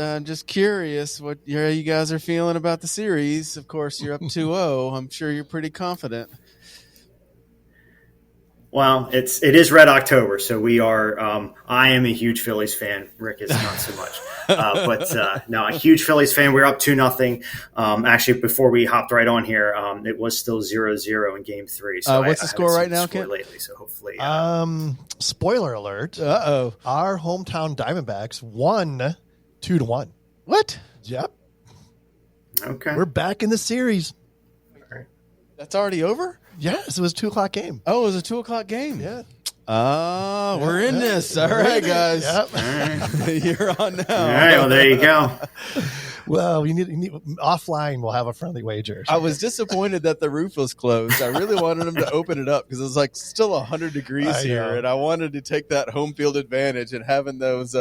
curious how you guys are feeling about the series. Of course, you're up 2-0. I'm sure you're pretty confident.
Well, it is Red October, so we are. I am a huge Phillies fan. Rick is not so much, no, a huge Phillies fan. We're up 2-0. Actually, before we hopped right on here, it was still 0-0 in Game 3. So
what's the score right now, Kent?
Lately, so hopefully.
Spoiler alert! Our hometown Diamondbacks won 2-1.
What?
Yep.
Okay.
We're back in the series.
That's already over?
Yes, it was a 2:00 game.
Oh, it was a 2:00 game.
Yeah.
We're in this. All right, guys.
Yep.
You're on now.
All right. Well, there you go.
Well, we need offline. We'll have a friendly wager.
I was disappointed that the roof was closed. I really wanted them to open it up because it was still 100 degrees here, and I wanted to take that home field advantage and having those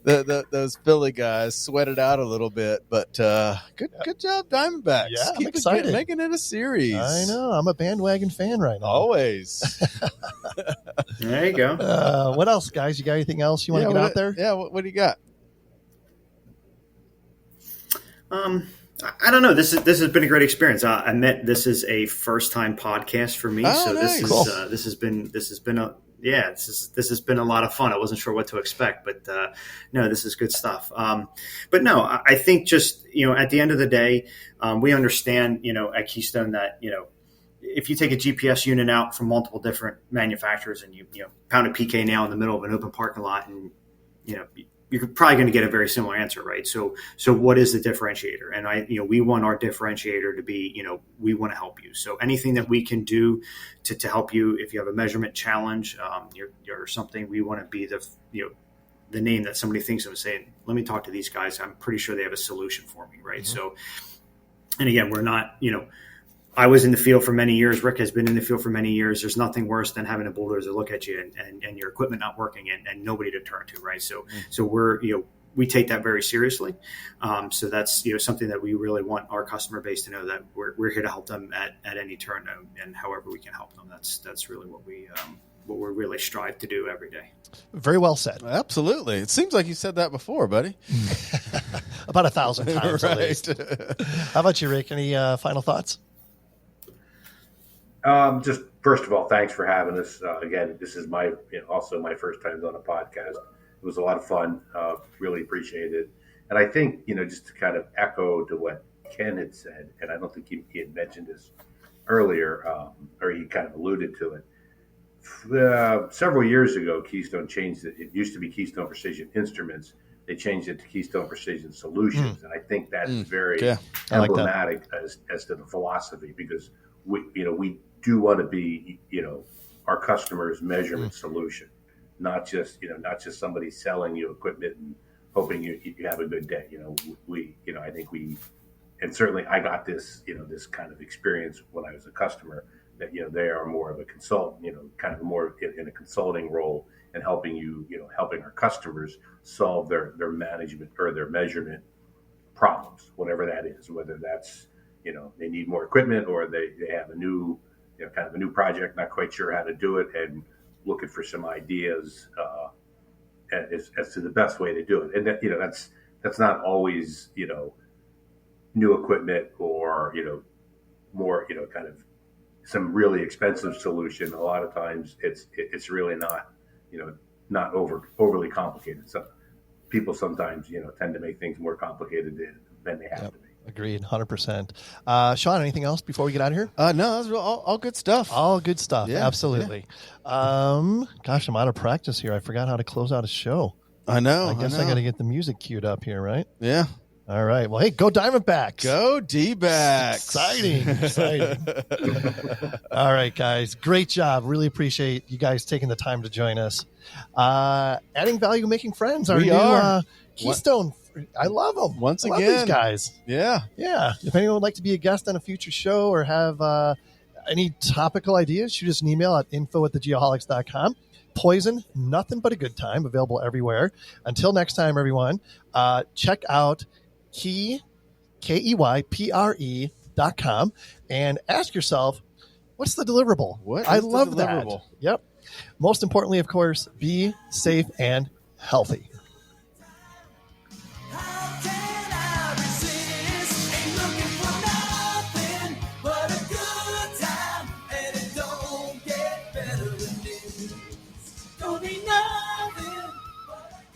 those Philly guys sweated out a little bit, but good job, Diamondbacks.
Yeah, I'm
Keep
excited.
making it a series.
I know. I'm a bandwagon fan right now.
Always.
There you go.
What else, guys? You got anything else you want to get out there?
Yeah. What do you got?
I don't know. This has been a great experience. I admit this is a first time podcast for me, so
nice.
this has been a lot of fun. I wasn't sure what to expect, but no, this is good stuff. But no, I think just at the end of the day, we understand at Keystone that if you take a GPS unit out from multiple different manufacturers and you pound a PK nail in the middle of an open parking lot, and you're probably going to get a very similar answer, right? So what is the differentiator? And we want our differentiator to be, we want to help you. So anything that we can do to help you, if you have a measurement challenge, you're something, we want to be the name that somebody thinks of and saying, let me talk to these guys. I'm pretty sure they have a solution for me, right? Mm-hmm. So, and again, we're not, I was in the field for many years. Rick has been in the field for many years. There's nothing worse than having a bulldozer look at you and your equipment not working and nobody to turn to, right? So we take that very seriously. So that's something that we really want our customer base to know, that we're here to help them at any turn, and however we can help them. That's really what we really strive to do every day.
Very well said.
Absolutely. It seems like you said that before, buddy.
About 1,000 times at least. How about you, Rick? Any final thoughts?
Just first of all, thanks for having us. Again, this is also my first time on a podcast. It was a lot of fun. Really appreciate it. And I think, just to kind of echo to what Ken had said, and I don't think he had mentioned this earlier, or he kind of alluded to it. Several years ago, Keystone changed it. It used to be Keystone Precision Instruments. They changed it to Keystone Precision Solutions. And I think that is very emblematic as to the philosophy, because we do want to be, our customer's measurement solution, not just somebody selling you equipment and hoping you have a good day. I think and certainly I got this, this kind of experience when I was a customer, that, they are more of a consultant, kind of more in a consulting role, and helping helping our customers solve their management or their measurement problems, whatever that is, whether that's, they need more equipment, or they have a new, kind of a new project, not quite sure how to do it, and looking for some ideas as to the best way to do it. And that, that's not always, new equipment, or, more, kind of some really expensive solution. A lot of times it's really not, not overly complicated. So people sometimes, tend to make things more complicated than they have to be.
Agreed, 100%. Sean, anything else before we get out of here?
No, that's all good stuff.
All good stuff,
Yeah,
absolutely. Yeah. Gosh, I'm out of practice here. I forgot how to close out a show.
I know.
I guess I got to get the music queued up here, right?
Yeah.
All right. Well, hey, go Diamondbacks.
Go D-backs.
Exciting. All right, guys. Great job. Really appreciate you guys taking the time to join us. Adding value, making friends. Our new Keystone. I love them.
Once
I love
again.
these guys.
Yeah.
Yeah. If anyone would like to be a guest on a future show or have any topical ideas, shoot us an email at info@thegeoholics.com. Poison, nothing but a good time, available everywhere. Until next time, everyone, check out KEYPRE.com and ask yourself, what's the deliverable?
What
I
is the
love
deliverable?
that. Yep. Most importantly, of course, be safe and healthy.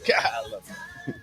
God, I love it.